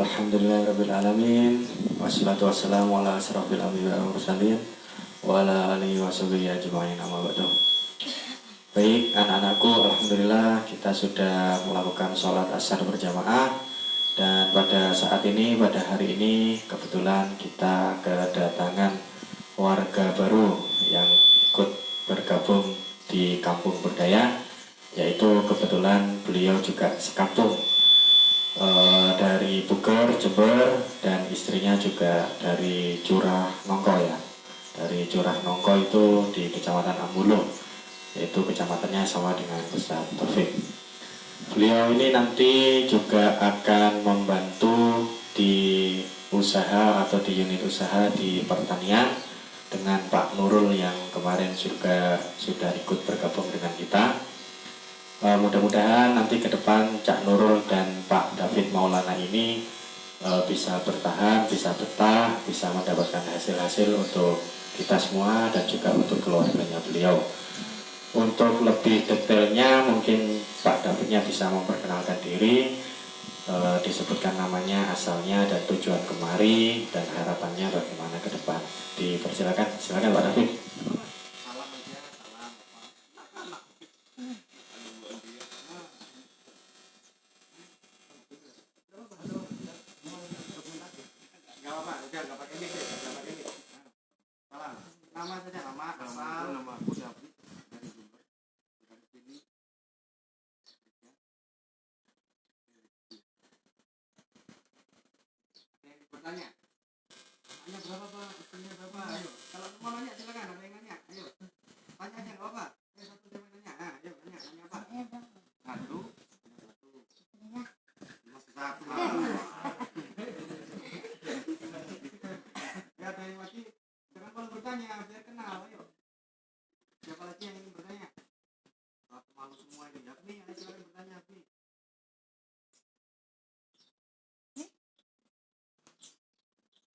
Alhamdulillahirabbil alamin. Wassalatu wassalamu ala asrofil anbiya'i wal mursalin wa ala alihi washabihi ajma'in, amma ba'du. Baik anak-anakku, alhamdulillah kita sudah melakukan sholat asar berjamaah. Dan pada saat ini, pada hari ini kebetulan kita kedatangan warga baru yang ikut bergabung di Kampung Berdaya, yaitu kebetulan beliau juga sekampung dari Buker, Jember, dan istrinya juga dari Curah Nongko ya. Dari Curah Nongko itu di Kecamatan Ambulo, yaitu kecamatannya sama dengan Ustaz Taufik. Beliau ini nanti juga akan membantu di usaha atau di unit usaha di pertanian dengan Pak Nurul yang kemarin juga sudah ikut bergabung dengan kita. Mudah-mudahan nanti ke depan Cak Nurul dan Pak David Maulana ini bisa bertahan, bisa betah, bisa mendapatkan hasil-hasil untuk kita semua dan juga untuk keluarganya beliau. Untuk lebih detailnya mungkin Pak Davidnya bisa memperkenalkan diri, disebutkan namanya, asalnya, dan tujuan kemari, dan harapannya bagaimana ke depan. Dipersilakan, silakan Pak David. Nama saja, nama asal. Nama aku David dari Jember, dari sini. Ada yang bertanya? Namanya berapa Pak? Istrinya berapa? Ayo, kalau mau nanya silakan. Ada yang nanya? Ayo, tanya aja nggak apa? Ayo satu jam tanya. Nah, ayo nanya apa? Satu. Masih satu. Ya, ada yang masih. Jangan kalau bertanya, biar kenal, ayo. Siapa lagi yang ingin bertanya? Aku malu semua ini. Yapni, ayo silakan bertanya, Yapni.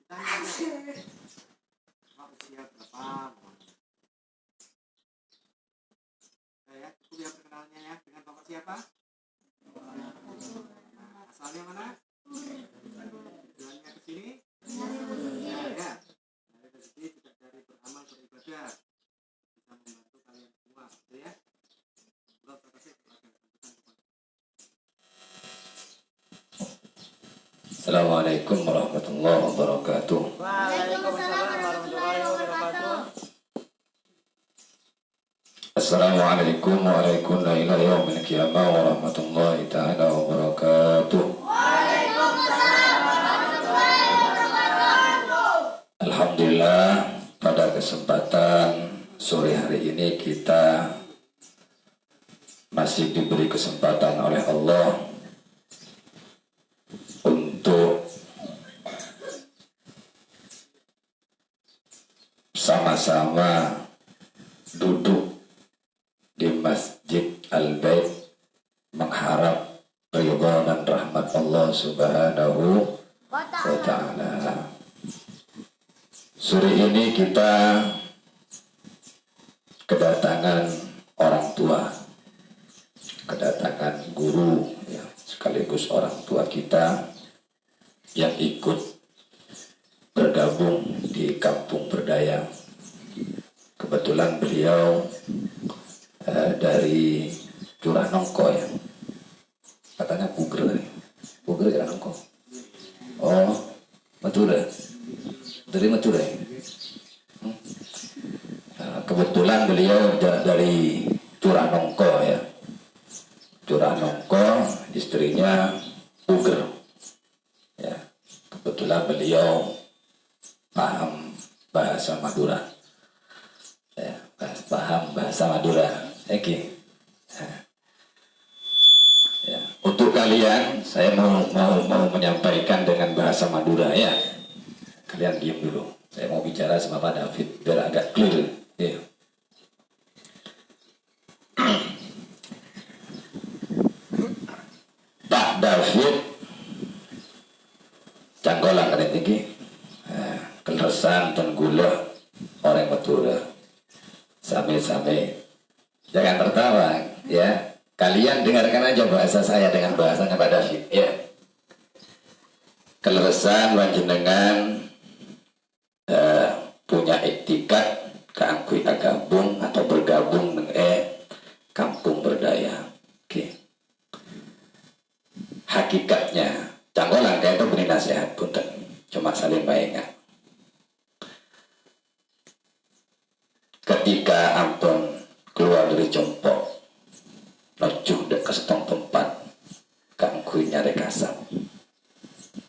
Ditanya aja. Pak usia berapa? Ya, cukup ya perkenalannya ya. Dengan Bapak siapa? Nah, asalnya mana? Tujuannya ke sini? Ya. Rezeki tidak dari beramal beribadah, bisa membantu kalian semua, gitu ya. Allah terkasih kepada sambutan. Assalamualaikum warahmatullahi wabarakatuh. Waalaikumsalam warahmatullahi wabarakatuh. Assalamualaikum warahmatullahi warahmatullahi ta'ala wabarakatuh. Alhamdulillah, pada kesempatan sore hari ini kita masih diberi kesempatan oleh Allah untuk sama-sama duduk di Masjid Al-Bait mengharap ridha dan rahmat Allah Subhanahu wa ta'ala. Sore ini kita kedatangan orang tua, kedatangan guru ya, sekaligus orang tua kita yang ikut bergabung di Kampung Berdaya. Kebetulan beliau dari Curah Nongko ya, katanya Buger Curah Nongko. Oh, Madura. Dari Madura. Kebetulan beliau dari Curah Nongko ya. Curah Nongko, istrinya Buger. Ya. Kebetulan beliau paham bahasa Madura. Ya, paham bahasa Madura. Oke. Ya. Untuk kalian, saya mau menyampaikan dengan bahasa Madura ya. Kalian diam dulu. Saya mau bicara sama Pak David biar agak clear. Ya. Pak David canggolang kan tinggi. Kelesan dan gula orang Madura. Same-same. Jangan tertawa ya. Kalian dengarkan aja bahasa saya dengan bahasanya Pak David ya. keleresan panjenengan punya etikat keangkui agabung atau bergabung dengan kampung berdaya. Oke. Hakikatnya canggo langkah itu beri nasihat punten, cuma saling baiknya. Ketika ampun keluar dari jompok nocuh dek ke setong tempat kaangkui nyari kasar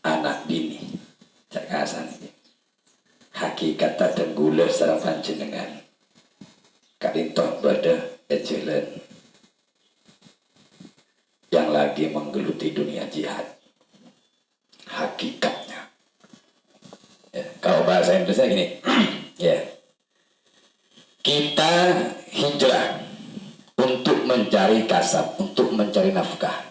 anak bini cak kasan ini hakikat tak tengguler sarang panjenengan kalintoh pada ejelen yang lagi menggeluti dunia jihad. Hakikatnya ya, kalau bahasa Inggrisnya gini ya, kita hijrah untuk mencari kasab, untuk mencari nafkah.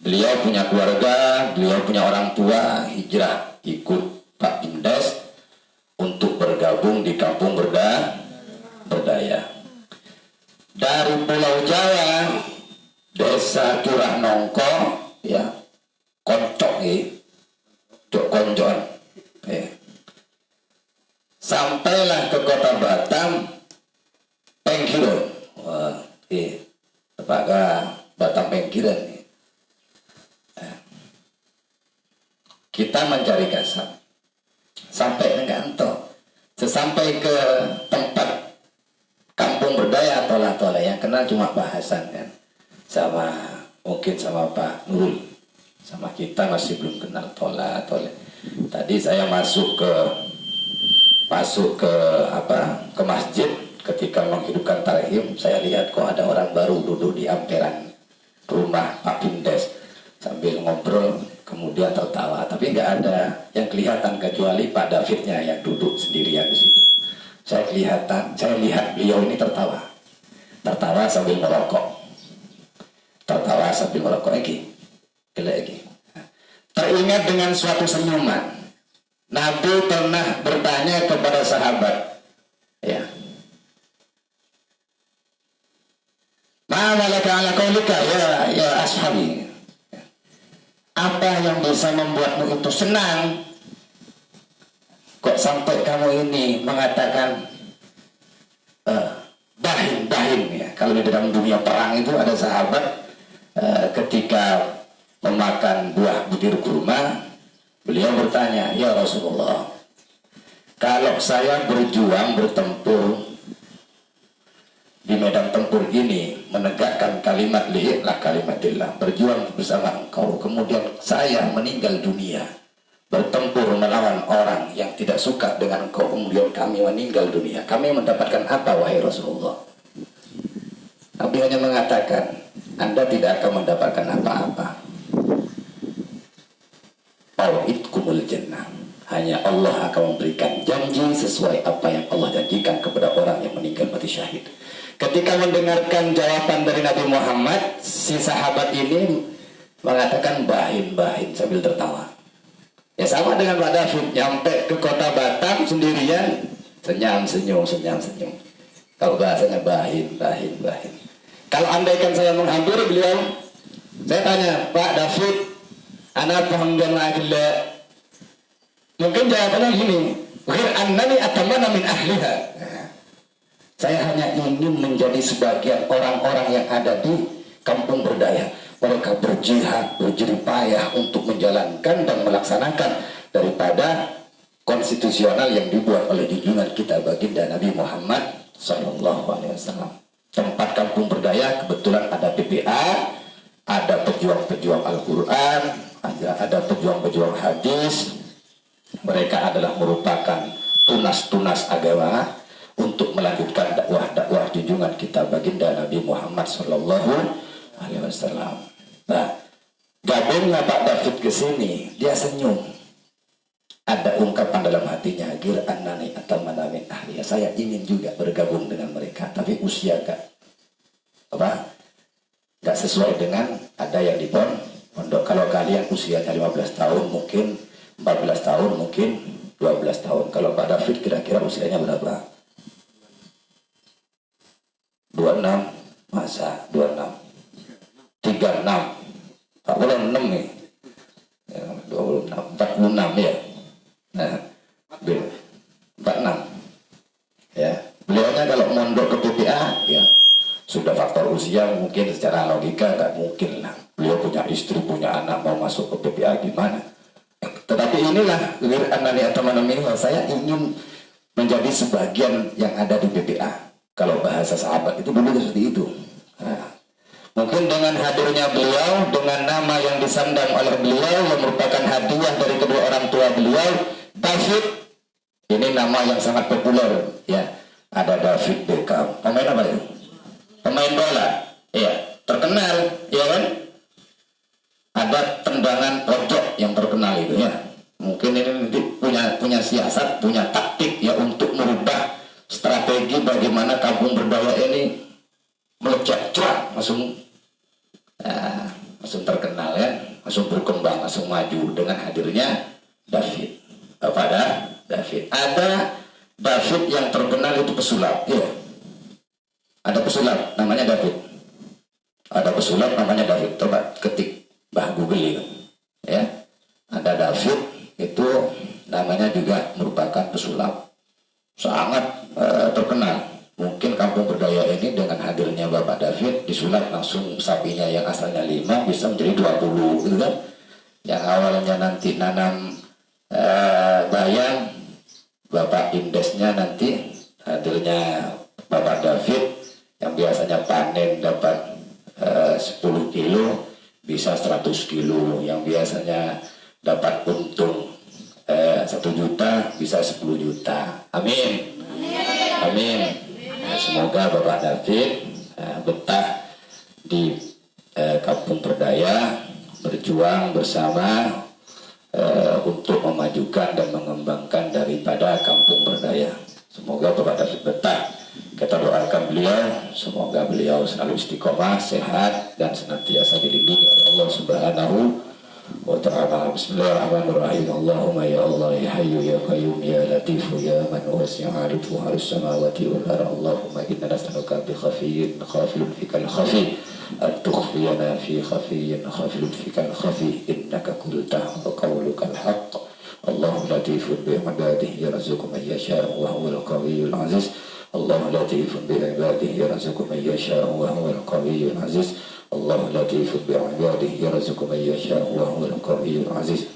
Beliau punya keluarga, beliau punya orang tua, hijrah ikut Pak Bindes untuk bergabung di kampung berdaya. Dari Pulau Jawa, desa Curah Nongko, ya, koncok dok konjon, sampailah ke kota Batam, Pengkiron, tepatnya Batam Pengkiron. Kita mencari kasab sampai dengan sesampai ke tempat kampung berdaya tola-tola yang kenal cuma bahasan kan, sama mungkin sama Pak Nurul, sama kita masih belum kenal tola-tola. Tadi saya masuk ke masjid ketika menghidupkan tarhim, saya lihat kok ada orang baru duduk di amperan rumah Pak Bindes sambil ngobrol, kemudian tertawa, tapi nggak ada yang kelihatan kecuali Pak Davidnya yang duduk sendirian di situ. Saya lihat beliau ini tertawa sambil merokok, lagi. Teringat dengan suatu senyuman. Nabi pernah bertanya kepada sahabat, ya, ma'alaka ala qaulika ya ashabi. Apa yang bisa membuatmu itu senang? Kok sampai kamu ini mengatakan bahin ya. Kalau di dalam dunia perang itu ada sahabat ketika memakan buah butir kurma, beliau bertanya, ya Rasulullah, kalau saya berjuang bertempur di medan tempur ini menegakkan kalimat kalimatillah, berjuang bersama engkau, kemudian saya meninggal dunia bertempur melawan orang yang tidak suka dengan engkau, kemudian kami meninggal dunia, kami mendapatkan apa wahai Rasulullah? Nabi hanya mengatakan, Anda tidak akan mendapatkan apa-apa. Mau'idkumul jannah, hanya Allah akan memberikan janji sesuai apa yang Allah janjikan kepada orang yang meninggal mati syahid. Ketika mendengarkan jawaban dari Nabi Muhammad, si sahabat ini mengatakan bahin sambil tertawa. Ya sama dengan Pak David, nyampe ke kota Batam sendirian, senyum. Kalau bahasanya bahin. Kalau andaikan saya menghampiri beliau, saya tanya, Pak David, anak paham jangan. Mungkin jawabannya gini, ghair annani atamana min ahliha. Saya hanya ingin menjadi sebagian orang-orang yang ada di kampung berdaya. Mereka berjihad, berjerih payah untuk menjalankan dan melaksanakan daripada konstitusional yang dibuat oleh junjungan kita baginda Nabi Muhammad SAW. Tempat kampung berdaya kebetulan ada PPA, ada pejuang-pejuang Al-Quran, ada pejuang-pejuang hadis. Mereka adalah merupakan tunas-tunas agama untuk melanjutkan dakwah junjungan kita baginda Nabi Muhammad SAW. Nah, gabungnya Pak David ke sini, dia senyum. Ada ungkapan dalam hatinya, gir annani atamana min ahliya. Saya ingin juga bergabung dengan mereka, tapi usia gak sesuai dengan ada yang di pondok. Kalau kalian usianya 15 tahun, mungkin 14 tahun, mungkin 12 tahun. Kalau Pak David kira-kira usianya berapa? 26, masa 26, 36, 46 nih, 26, 40 istri, punya anak, mau masuk ke PPA gimana. Tetapi inilah anani teman-teman ini, saya ingin menjadi sebagian yang ada di PPA. Kalau bahasa sahabat itu dulu seperti itu. Nah, mungkin dengan hadirnya beliau, dengan nama yang disandang oleh beliau yang merupakan hadiah dari kedua orang tua beliau, David, ini nama yang sangat populer ya. Ada David Beckham, pemain apa itu? Pemain bola, ya, terkenal, ya kan? Ada tendangan pojok yang terkenal itu ya. Mungkin ini nanti punya siasat, punya taktik ya untuk merubah strategi bagaimana kampung berdaya ini melejit, langsung terkenal ya, langsung berkembang, langsung maju dengan hadirnya David. Pada David ada David yang terkenal itu pesulap, ya. Ada pesulap namanya David. Ada pesulap namanya David. Coba ketik Google itu, ya. Ada David itu namanya juga merupakan pesulap, sangat terkenal. Mungkin kampung berdaya ini dengan hadirnya Bapak David disulap langsung sapinya yang asalnya 5 bisa menjadi 20 gitu kan. Yang awalnya nanti nanam bayam, Bapak Indesnya nanti hadirnya Bapak David yang biasanya panen dapat 10 kilo bisa 100 kilo, yang biasanya dapat untung 1 juta bisa 10 juta. Amin. Amin. Nah, semoga Bapak David betah di kampung berdaya, berjuang bersama untuk memajukan dan mengembangkan daripada kampung berdaya. Semoga Bapak David betah. Kita doakan beliau, semoga beliau selalu istiqomah, sehat, dan senantiasa dilindungi oleh Allah Subhanahu wa ta'ala. Bismillahirrahmanirrahim. Allahumma ya Allah ya hayyu ya qayyum ya latifu ya man wasi'a arifu harus samawati wal ardh. Allahumma inna nas'aluka bi khafiyyin khafilun fikal khafi an tukhfiyana fi khafiyyin khafilun fikal khafi innaka qulta wa qawlukal haqq. Allahu latifun bi ibadihi yarzuqu man yasha wa huwal qawiyyul aziz. Allahu latifun bi ibadihi yarzuqu man yasha wa huwal qawiyyul aziz. Allah latifun bi ibadihi yarzuqu man yasha wa huwal qawiyyul aziz.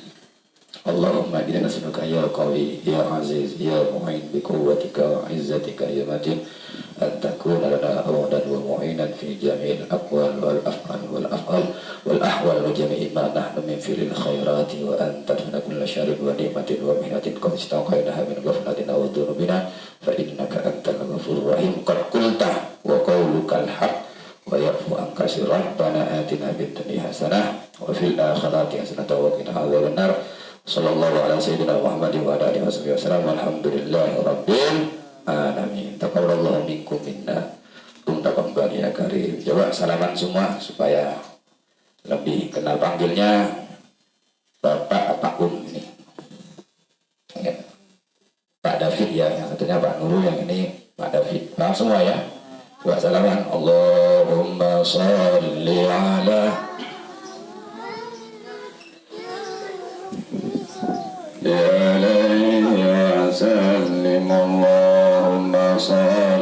Allahumma inna nas'aluka ya qawi ya aziz ya mu'in bi quwwatika wa 'izzatika ya matin an takuna lana awdan wa mu'inan fi jami'il aqwal wal af'al wal ahwal wa jami'i ma nahnu min fi'lil khairati wa anta tadfuna kulla syarrin wa ni'matin wa mihnatin qad istaqainaha min ghaflatin aw dhunubina fa innaka antal ghafurur rahim. Qad qulta wa qawlukal haqq wa yafu an kasir. Rabbana atina fid dunya hasanah wa fil akhirati hasanah wa qina adzaban nar. Sallallahu ala sayyidina Muhammadin wa ala alihi wasallam. Alhamdulillahi rabbil alamin. Taqabbalallahu minkum minna taqabbal ya karim. Coba salaman semua supaya lebih kenal panggilnya Bapak apa ini. Ya. Pak David ya, yang satunya Pak Nurul, yang ini Pak David. Nah, semua ya. Coba salaman. Allahumma shalli ala ya alayhi wa sallim. Allahumma shalli